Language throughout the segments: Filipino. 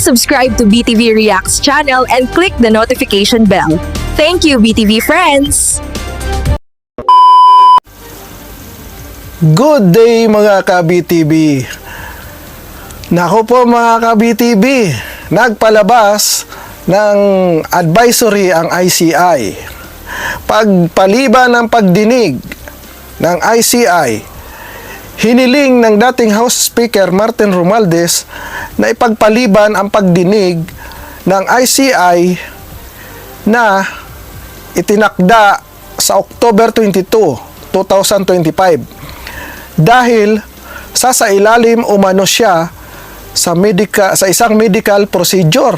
subscribe to BTV Reacts channel and click the notification bell. Thank you, BTV friends! Good day mga ka-BTV. Nako po mga ka-BTV, nagpalabas ng advisory ang ICI. Pagpaliban ng pagdinig ng ICI, hiniling ng dating House Speaker Martin Romualdez na ipagpaliban ang pagdinig ng ICI na itinakda sa October 22, 2025 dahil sa ilalim umano siya sa isang medical procedure.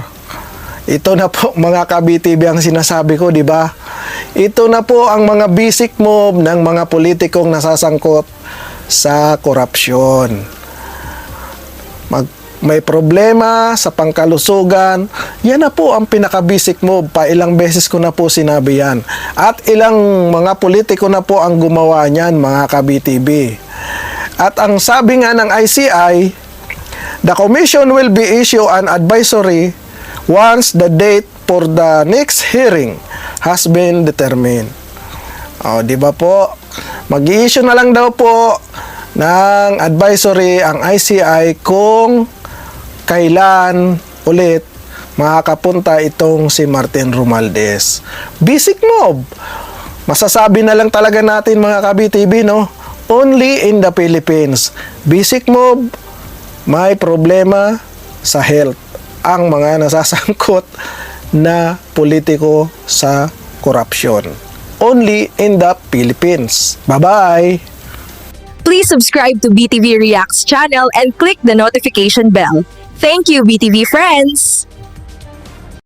Ito na po mga ka-BTV ang sinasabi ko, di ba? Ito na po ang mga basic move ng mga politikong nasasangkot sa korupsyon. May problema sa pangkalusugan, yan na po ang pinaka-basic move. Ilang beses ko na po sinabi yan. At ilang mga politiko na po ang gumawa niyan, mga ka-BTV. At ang sabi nga ng ICI, the Commission will be issue an advisory once the date for the next hearing has been determined. O, di ba po? Mag-i-issue na lang daw po ng advisory ang ICI kung kailan ulit makakapunta itong si Martin Romualdez. Basic move. Masasabi na lang talaga natin mga ka-BTV, no? Only in the Philippines. Basic move, may problema sa health ang mga nasasangkot na politiko sa korupsyon. Only in the Philippines. Bye-bye! Please subscribe to BTV Reacts channel and click the notification bell. Thank you, BTV friends!